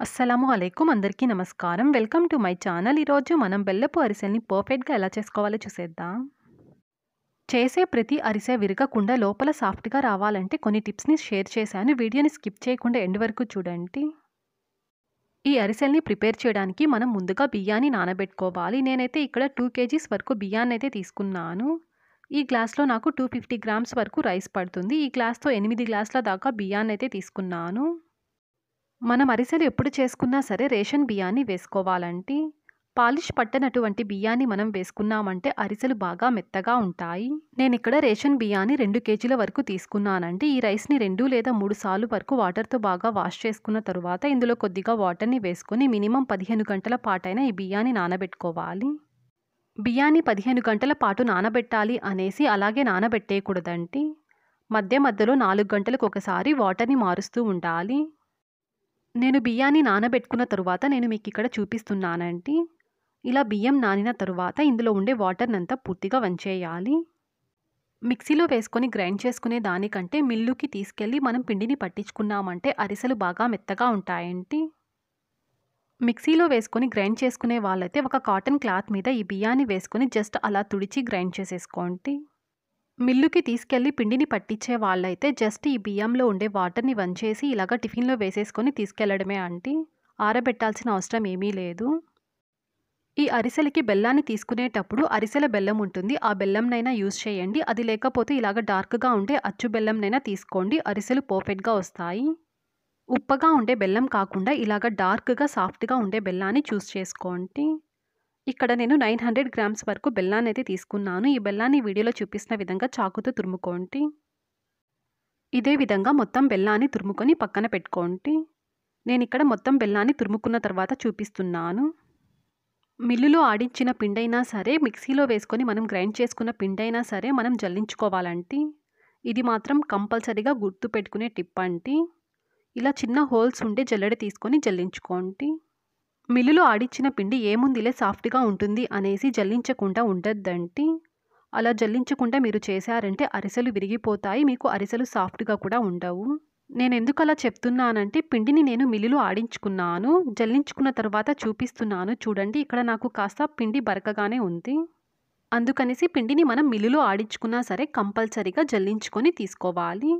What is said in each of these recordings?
అస్సలాము అలైకుం అందరికీ నమస్కారం. Welcome to my channel. ఈరోజు మనం బెల్లపు అరిసెల్ని పర్ఫెక్ట్‌గా ఎలా చేసుకోవాలో చూసేద్దాం. చేసే ప్రతి అరిసె విరగకుండా లోపల సాఫ్ట్‌గా రావాలంటే కొన్ని టిప్స్‌ని షేర్ చేశాను. వీడియోని స్కిప్ చేయకుండా ఎండ్ వరకు చూడండి. ఈ అరిసెల్ని ప్రిపేర్ చేయడానికి మనం ముందుగా బియ్యాన్ని నానబెట్టుకోవాలి. నేనైతే ఇక్కడ 2 కేజీస్ వరకు బియ్యాన్నైతే తీసుకున్నాను. ఈ గ్లాస్‌లో నాకు 250 గ్రామ్స్ వరకు రైస్ పడుతుంది. ఈ గ్లాస్‌తో 8 గ్లాసుల దాకా బియ్యాన్నైతే తీసుకున్నాను. మనం అరిసెలు ఎప్పుడు చేసుకున్నా సరే రేషన్ బియ్యాన్ని వేసుకోవాలండి. పాలిష్ పట్టనటువంటి బియ్యాన్ని మనం వేసుకున్నామంటే అరిసెలు బాగా మెత్తగా ఉంటాయి. నేనిక్కడ రేషన్ బియ్యాన్ని 2 కేజీల వరకు తీసుకున్నానండి. ఈ రైస్‌ని 2 లేదా 3 సార్లు వరకు వాటర్‌తో బాగా వాష్ చేసుకున్న తరువాత ఇందులో కొద్దిగా వాటర్‌ని వేసుకొని మినిమమ్ 15 గంటల పాటైనా ఈ బియ్యాన్ని నానబెట్టుకోవాలి. బియ్యాన్ని 15 గంటల పాటు నానబెట్టాలి అనేసి అలాగే నానబెట్టేయకూడదండి. మధ్య మధ్యలో 4 గంటలకు ఒకసారి వాటర్‌ని మారుస్తూ ఉండాలి. నేను బియ్యాన్ని నానబెట్టుకున్న తరువాత నేను మీకిక్కడ చూపిస్తున్నానండి. ఇలా బియ్యం నానిన తరువాత ఇందులో ఉండే వాటర్‌నంతా పూర్తిగా వంచేయాలి. మిక్సీలో వేసుకొని గ్రైండ్ చేసుకునే దానికంటే మిల్లుకి తీసుకెళ్ళి మనం పిండిని పట్టించుకున్నామంటే అరిసెలు బాగా మెత్తగా ఉంటాయండి. మిక్సీలో వేసుకొని గ్రైండ్ చేసుకునే వాళ్ళైతే ఒక కాటన్ క్లాత్ మీద ఈ బియ్యాన్ని వేసుకొని జస్ట్ అలా తుడిచి గ్రైండ్ చేసేసుకోండి. మిల్లుకి తీసుకెళ్ళి పిండిని పట్టించే వాళ్ళైతే జస్ట్ ఈ బియ్యంలో ఉండే వాటర్‌ని వంచేసి ఇలాగ టిఫిన్‌లో వేసేసుకొని తీసుకెళ్లడమే అండి. ఆరబెట్టాల్సిన అవసరం ఏమీ లేదు. ఈ అరిసెలకి బెల్లాన్ని తీసుకునేటప్పుడు అరిసెల బెల్లం ఉంటుంది. ఆ బెల్లంనైనా యూజ్ చేయండి. అది లేకపోతే ఇలాగ డార్క్‌గా ఉండే అచ్చు బెల్లంనైనా తీసుకోండి. అరిసెలు పర్ఫెక్ట్‌గా వస్తాయి. ఉప్పగా ఉండే బెల్లం కాకుండా ఇలాగ డార్క్‌గా, సాఫ్ట్‌గా ఉండే బెల్లాన్ని చూస్ చేసుకోండి. ఇక్కడ నేను 900 గ్రామ్స్ వరకు బెల్లాన్నైతే తీసుకున్నాను. ఈ బెల్లాన్ని వీడియోలో చూపిస్తున్న విధంగా చాకుతో తురుముకోండి. ఇదే విధంగా మొత్తం బెల్లాన్ని తురుముకొని పక్కన పెట్టుకోండి. నేనిక్కడ మొత్తం బెల్లాన్ని తురుముకున్న తర్వాత చూపిస్తున్నాను. మిల్లులో ఆడించిన పిండైనా సరే, మిక్సీలో వేసుకొని మనం గ్రైండ్ చేసుకున్న పిండైనా సరే మనం జల్లించుకోవాలండి. ఇది మాత్రం కంపల్సరీగా గుర్తుపెట్టుకునే టిప్ అండి. ఇలా చిన్న హోల్స్ ఉండే జల్లెడ తీసుకొని జల్లించుకోండి. మిల్లులో ఆడించిన పిండి ఏముందిలే సాఫ్ట్‌గా ఉంటుంది అనేసి జల్లించకుండా ఉండొద్దండి. అలా జల్లించకుండా మీరు చేశారంటే అరిసెలు విరిగిపోతాయి. మీకు అరిసెలు సాఫ్ట్‌గా కూడా ఉండవు. నేనెందుకు అలా చెప్తున్నానంటే పిండిని నేను మిల్లులో ఆడించుకున్నాను. జల్లించుకున్న తర్వాత చూపిస్తున్నాను చూడండి. ఇక్కడ నాకు కాస్త పిండి బరకగానే ఉంది. అందుకనేసి పిండిని మనం మిల్లులో ఆడించుకున్నా సరే కంపల్సరీగా జల్లించుకొని తీసుకోవాలి.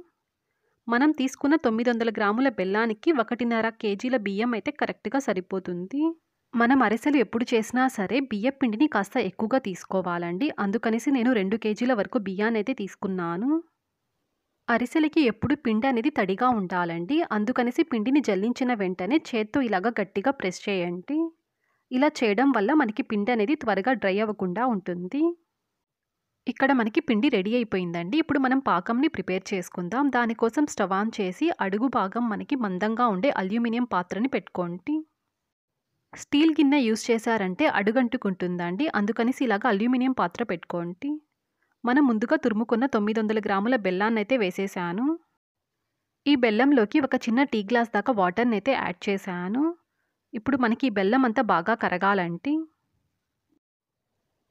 మనం తీసుకున్న 900 గ్రాముల బెల్లానికి 1.5 కేజీల బియ్యం అయితే కరెక్ట్‌గా సరిపోతుంది. మనం అరిసెలు ఎప్పుడు చేసినా సరే బియ్యపు పిండిని కాస్త ఎక్కువగా తీసుకోవాలండి. అందుకనేసి నేను 2 కేజీల వరకు బియ్యాన్నైతే తీసుకున్నాను. అరిసెలకి ఎప్పుడు పిండి అనేది తడిగా ఉండాలండి. అందుకనేసి పిండిని జల్లించిన వెంటనే చేత్తో ఇలాగ గట్టిగా ప్రెస్ చేయండి. ఇలా చేయడం వల్ల మనకి పిండి అనేది త్వరగా డ్రై అవ్వకుండా ఉంటుంది. ఇక్కడ మనకి పిండి రెడీ అయిపోయిందండి. ఇప్పుడు మనం పాకంని ప్రిపేర్ చేసుకుందాం. దానికోసం స్టవ్ ఆన్ చేసి అడుగు భాగం మనకి మందంగా ఉండే అల్యూమినియం పాత్రని పెట్టుకోండి. స్టీల్ గిన్నె యూజ్ చేశారంటే అడుగంటుకుంటుందండి. అందుకనేసి ఇలాగ అల్యూమినియం పాత్ర పెట్టుకోండి. మనం ముందుగా తురుముకున్న 900 గ్రాముల బెల్లాన్నైతే వేసేసాను. ఈ బెల్లంలోకి ఒక చిన్న టీ గ్లాస్ దాకా వాటర్‌నైతే యాడ్ చేశాను. ఇప్పుడు మనకి ఈ బెల్లం అంతా బాగా కరగాలండి.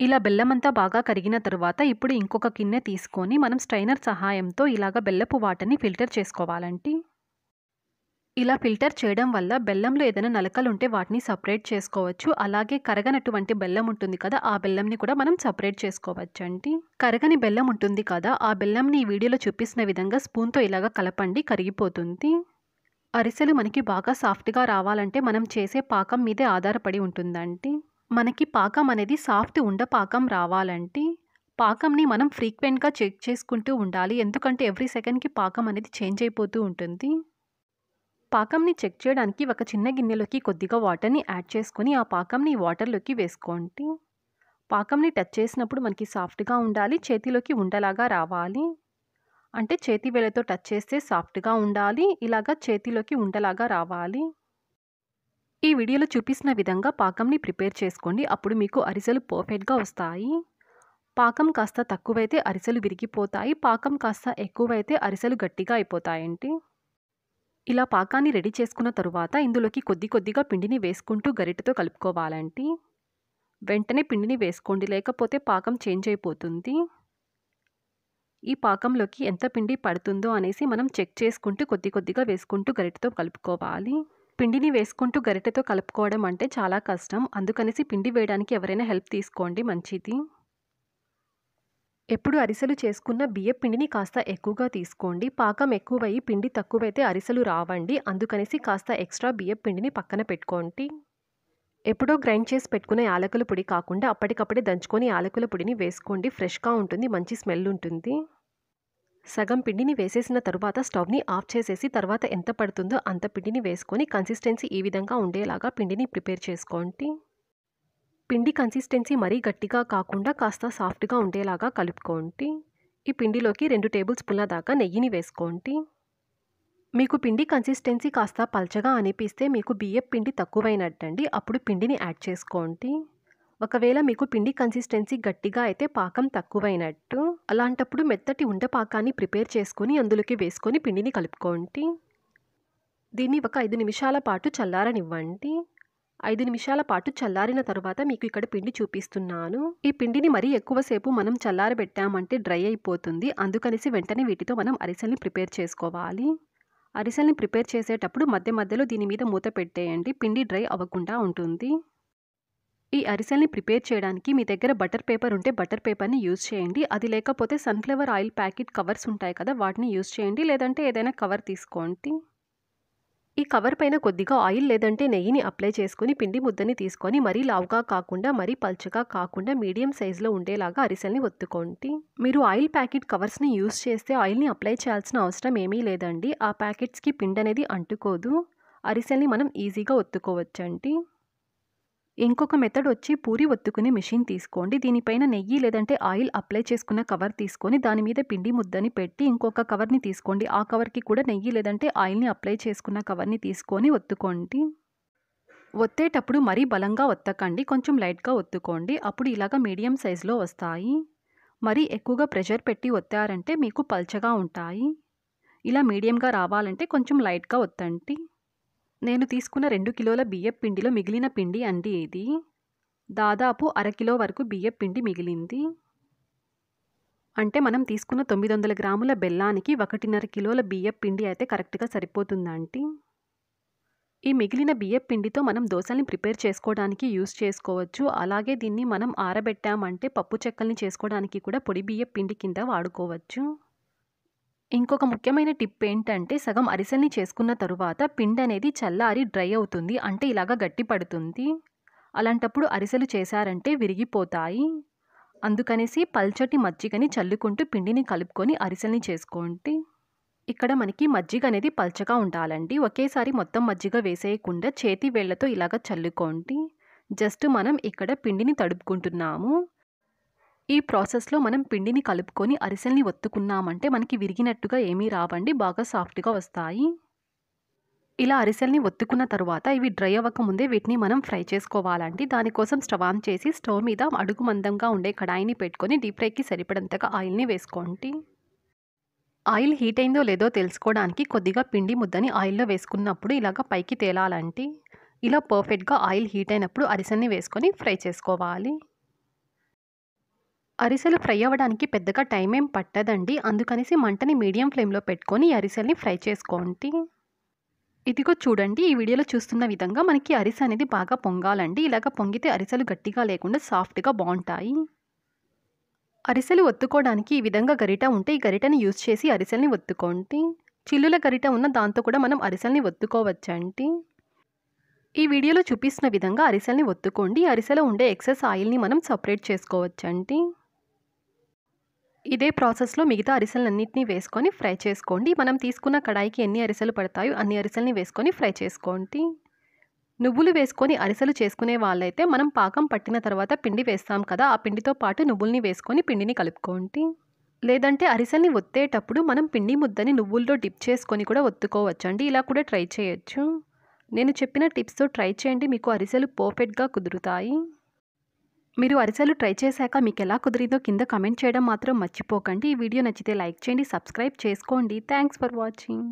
ఇలా బెల్లమంతా బాగా కరిగిన తరువాత ఇప్పుడు ఇంకొక గిన్నె తీసుకొని మనం స్ట్రైనర్ సహాయంతో ఇలాగ బెల్లపు వాటర్‌ని ఫిల్టర్ చేసుకోవాలండి. ఇలా ఫిల్టర్ చేయడం వల్ల బెల్లంలో ఏదైనా నలకలుంటే వాటిని సెపరేట్ చేసుకోవచ్చు. అలాగే కరగనటువంటి బెల్లం ఉంటుంది కదా! ఆ బెల్లంని కూడా మనం సెపరేట్ చేసుకోవచ్చండి. కరగని బెల్లం ఉంటుంది కదా! ఆ బెల్లంని ఈ వీడియోలో చూపిస్తున్న విధంగా స్పూన్‌తో ఇలాగ కలపండి కరిగిపోతుంది. అరిసెలు మనకి బాగా సాఫ్ట్‌గా రావాలంటే మనం చేసే పాకం మీదే ఆధారపడి ఉంటుందండి. మనకి పాకం అనేది సాఫ్ట్ ఉండ పాకం రావాలంటే పాకంని మనం ఫ్రీక్వెంట్‌గా చెక్ చేసుకుంటూ ఉండాలి. ఎందుకంటే ఎవ్రీ సెకండ్‌కి పాకం అనేది చేంజ్ అయిపోతూ ఉంటుంది. పాకంని చెక్ చేయడానికి ఒక చిన్న గిన్నెలోకి కొద్దిగా వాటర్‌ని యాడ్ చేసుకొని ఆ పాకంని వాటర్‌లోకి వేసుకోండి. పాకంని టచ్ చేసినప్పుడు మనకి సాఫ్ట్‌గా ఉండాలి. చేతిలోకి ఉండలాగా రావాలి. అంటే చేతి వేళ్ళతో టచ్ చేస్తే సాఫ్ట్‌గా ఉండాలి. ఇలాగా చేతిలోకి ఉండలాగా రావాలి. ఈ వీడియోలో చూపిస్తున్న విధంగా పాకంని ప్రిపేర్ చేసుకోండి. అప్పుడు మీకు అరిసెలు పర్ఫెక్ట్‌గా వస్తాయి. పాకం కాస్త తక్కువైతే అరిసెలు విరిగిపోతాయి. పాకం కాస్త ఎక్కువైతే అరిసెలు గట్టిగా అయిపోతాయండి. ఇలా పాకాన్ని రెడీ చేసుకున్న తరువాత ఇందులోకి కొద్దిగా పిండిని వేసుకుంటూ గరిటెతో కలుపుకోవాలండి. వెంటనే పిండిని వేసుకోండి లేకపోతే పాకం చేంజ్ అయిపోతుంది. ఈ పాకంలోకి ఎంత పిండి పడుతుందో అనేసి మనం చెక్ చేసుకుంటూ కొద్దిగా వేసుకుంటూ గరిటెతో కలుపుకోవాలి. పిండిని వేసుకుంటూ గరిటెతో కలుపుకోవడం అంటే చాలా కష్టం. అందుకనేసి పిండి వేయడానికి ఎవరైనా హెల్ప్ తీసుకోండి మంచిది. ఎప్పుడు అరిసెలు చేసుకున్న బియ్యపు పిండిని కాస్త ఎక్కువగా తీసుకోండి. పాకం ఎక్కువయ్యి పిండి తక్కువైతే అరిసెలు రావండి. అందుకనేసి కాస్త ఎక్స్‌ట్రా బియ్యపు పిండిని పక్కన పెట్టుకోండి. ఎప్పుడో గ్రైండ్ చేసి పెట్టుకున్న యాలకుల పొడి కాకుండా అప్పటికప్పుడే దంచుకొని యాలకుల పొడిని వేసుకోండి. ఫ్రెష్‌గా ఉంటుంది. మంచి స్మెల్ ఉంటుంది. సగం పిండిని వేసేసిన తరువాత స్టవ్‌ని ఆఫ్ చేసేసి తర్వాత ఎంత పడుతుందో అంత పిండిని వేసుకొని కన్సిస్టెన్సీ ఈ విధంగా ఉండేలాగా పిండిని ప్రిపేర్ చేసుకోండి. పిండి కన్సిస్టెన్సీ మరీ గట్టిగా కాకుండా కాస్త సాఫ్ట్‌గా ఉండేలాగా కలుపుకోండి. ఈ పిండిలోకి 2 టేబుల్ స్పూన్ల దాకా నెయ్యిని వేసుకోండి. మీకు పిండి కన్సిస్టెన్సీ కాస్త పల్చగా అనిపిస్తే మీకు బియ్యపు పిండి తక్కువైనట్టండి. అప్పుడు పిండిని యాడ్ చేసుకోండి. ఒకవేళ మీకు పిండి కన్సిస్టెన్సీ గట్టిగా అయితే పాకం తక్కువైనట్టు. అలాంటప్పుడు మెత్తటి ఉండ పాకాన్ని ప్రిపేర్ చేసుకొని అందులోకి వేసుకొని పిండిని కలుపుకోండి. దీన్ని ఒక 5 నిమిషాల పాటు చల్లారనివ్వండి. 5 నిమిషాల పాటు చల్లారిన తరువాత మీకు ఇక్కడ పిండి చూపిస్తున్నాను. ఈ పిండిని మరీ ఎక్కువసేపు మనం చల్లారబెట్టామంటే డ్రై అయిపోతుంది. అందుకనేసి వెంటనే వీటితో మనం అరిసెల్ని ప్రిపేర్ చేసుకోవాలి. అరిసెల్ని ప్రిపేర్ చేసేటప్పుడు మధ్య మధ్యలో దీని మీద మూత పెట్టేయండి. పిండి డ్రై అవ్వకుండా ఉంటుంది. ఈ అరిసెల్ని ప్రిపేర్ చేయడానికి మీ దగ్గర బటర్ పేపర్ ఉంటే బటర్ పేపర్ని యూజ్ చేయండి. అది లేకపోతే సన్‌ఫ్లవర్ ఆయిల్ ప్యాకెట్ కవర్స్ ఉంటాయి కదా, వాటిని యూజ్ చేయండి. లేదంటే ఏదైనా కవర్ తీసుకోండి. ఈ కవర్ పైన కొద్దిగా ఆయిల్ లేదంటే నెయ్యిని అప్లై చేసుకొని పిండి ముద్దని తీసుకొని మరీ లావుగా కాకుండా మరీ పల్చగా కాకుండా మీడియం సైజులో ఉండేలాగా అరిసెల్ని ఒత్తుకోండి. మీరు ఆయిల్ ప్యాకెట్ కవర్స్ని యూజ్ చేస్తే ఆయిల్ని అప్లై చేయాల్సిన అవసరం ఏమీ లేదండి. ఆ ప్యాకెట్స్కి పిండి అనేది అంటుకోదు. అరిసెల్ని మనం ఈజీగా ఒత్తుకోవచ్చండి. ఇంకొక మెథడ్ వచ్చి పూరి ఒత్తుకునే మెషిన్ తీసుకోండి. దీనిపైన నెయ్యి లేదంటే ఆయిల్ అప్లై చేసుకున్న కవర్ తీసుకొని దాని మీద పిండి ముద్దని పెట్టి ఇంకొక కవర్ని తీసుకోండి. ఆ కవర్కి కూడా నెయ్యి లేదంటే ఆయిల్ని అప్లై చేసుకున్న కవర్ని తీసుకొని ఒత్తుకోండి. ఒత్తేటప్పుడు మరీ బలంగా ఒత్తకండి. కొంచెం లైట్గా ఒత్తుకోండి. అప్పుడు ఇలాగ మీడియం సైజులో వస్తాయి. మరీ ఎక్కువగా ప్రెషర్ పెట్టి ఒత్తారంటే మీకు పల్చగా ఉంటాయి. ఇలా మీడియంగా రావాలంటే కొంచెం లైట్గా ఒత్తండి. నేను తీసుకున్న 2 కిలోల బియ్యపు పిండిలో మిగిలిన పిండి అండి ఇది. దాదాపు అరకిలో వరకు బియ్యపు పిండి మిగిలింది. అంటే మనం తీసుకున్న 900 గ్రాముల బెల్లానికి 1.5 కిలోల బియ్యపు పిండి అయితే కరెక్ట్‌గా సరిపోతుందండి. ఈ మిగిలిన బియ్యపు పిండితో మనం దోసల్ని ప్రిపేర్ చేసుకోవడానికి యూజ్ చేసుకోవచ్చు. అలాగే దీన్ని మనం ఆరబెట్టామంటే పప్పు చెక్కల్ని చేసుకోవడానికి కూడా పొడి బియ్యపు పిండి కింద వాడుకోవచ్చు. ఇంకొక ముఖ్యమైన టిప్ ఏంటంటే సగం అరిసెల్ని చేసుకున్న తరువాత పిండి అనేది చల్లారి డ్రై అవుతుంది. అంటే ఇలాగ గట్టి పడుతుంది. అలాంటప్పుడు అరిసెలు చేశారంటే విరిగిపోతాయి. అందుకనేసి పల్చటి మజ్జిగని చల్లుకుంటూ పిండిని కలుపుకొని అరిసెల్ని చేసుకోండి. ఇక్కడ మనకి మజ్జిగ అనేది పల్చగా ఉండాలండి. ఒకేసారి మొత్తం మజ్జిగ వేసేయకుండా చేతి వేళ్లతో ఇలాగ చల్లుకోండి. జస్ట్ మనం ఇక్కడ పిండిని తడుపుకుంటున్నాము. ఈ ప్రాసెస్‌లో మనం పిండిని కలుపుకొని అరిసెల్ని ఒత్తుకున్నామంటే మనకి విరిగినట్టుగా ఏమీ రావండి. బాగా సాఫ్ట్‌గా వస్తాయి. ఇలా అరిసెల్ని ఒత్తుకున్న తరువాత ఇవి డ్రై అవ్వకముందే వీటిని మనం ఫ్రై చేసుకోవాలండి. దానికోసం స్టవ్ ఆన్ చేసి స్టవ్ మీద అడుగు మందంగా ఉండే కడాయిని పెట్టుకొని డీప్ ఫ్రైకి సరిపడంతగా ఆయిల్‌ని వేసుకోండి. ఆయిల్ హీట్ అయిందో లేదో తెలుసుకోవడానికి కొద్దిగా పిండి ముద్దని ఆయిల్‌లో వేసుకున్నప్పుడు ఇలాగ పైకి తేలాలండి. ఇలా పర్ఫెక్ట్‌గా ఆయిల్ హీట్ అయినప్పుడు అరిసెల్ని వేసుకొని ఫ్రై చేసుకోవాలి. అరిసెలు ఫ్రై అవ్వడానికి పెద్దగా టైం ఏం పట్టదండి. అందుకనేసి మంటని మీడియం ఫ్లేమ్‌లో పెట్టుకొని ఈ అరిసెల్ని ఫ్రై చేసుకోండి. ఇదిగో చూడండి, ఈ వీడియోలో చూస్తున్న విధంగా మనకి అరిసె అనేది బాగా పొంగాలండి. ఇలాగ పొంగితే అరిసెలు గట్టిగా లేకుండా సాఫ్ట్‌గా బావుంటాయి. అరిసెలు ఒత్తుకోవడానికి ఈ విధంగా గరిట ఉంటే ఈ గరిటని యూజ్ చేసి అరిసెల్ని ఒత్తుకోండి. చిల్లుల గరిట ఉన్న దాంతో కూడా మనం అరిసెల్ని ఒత్తుకోవచ్చండి. ఈ వీడియోలో చూపిస్తున్న విధంగా అరిసెల్ని ఒత్తుకోండి. అరిసెలో ఉండే ఎక్సెస్ ఆయిల్‌ని మనం సెపరేట్ చేసుకోవచ్చండి. ఇదే ప్రాసెస్‌లో మిగతా అరిసెలన్నిటిని వేసుకొని ఫ్రై చేసుకోండి. మనం తీసుకున్న కడాయికి ఎన్ని అరిసెలు పడతాయో అన్ని అరిసెల్ని వేసుకొని ఫ్రై చేసుకోండి. నువ్వులు వేసుకొని అరిసెలు చేసుకునే వాళ్ళైతే మనం పాకం పట్టిన తర్వాత పిండి వేస్తాం కదా, ఆ పిండితో పాటు నువ్వుల్ని వేసుకొని పిండిని కలుపుకోండి. లేదంటే అరిసెల్ని ఒత్తేటప్పుడు మనం పిండి ముద్దని నువ్వుల్లో డిప్ చేసుకొని కూడా ఒత్తుకోవచ్చండి. ఇలా కూడా ట్రై చేయొచ్చు. నేను చెప్పిన టిప్స్‌తో ట్రై చేయండి. మీకు అరిసెలు పర్ఫెక్ట్‌గా కుదురుతాయి. మీరు అరిసెలు ట్రై చేశాక మీకెలా కుదిరిందో కింద కామెంట్ చేయడం మాత్రం మర్చిపోకండి. ఈ వీడియో నచ్చితే లైక్ చేయండి, సబ్స్క్రైబ్ చేసుకోండి. Thanks for watching.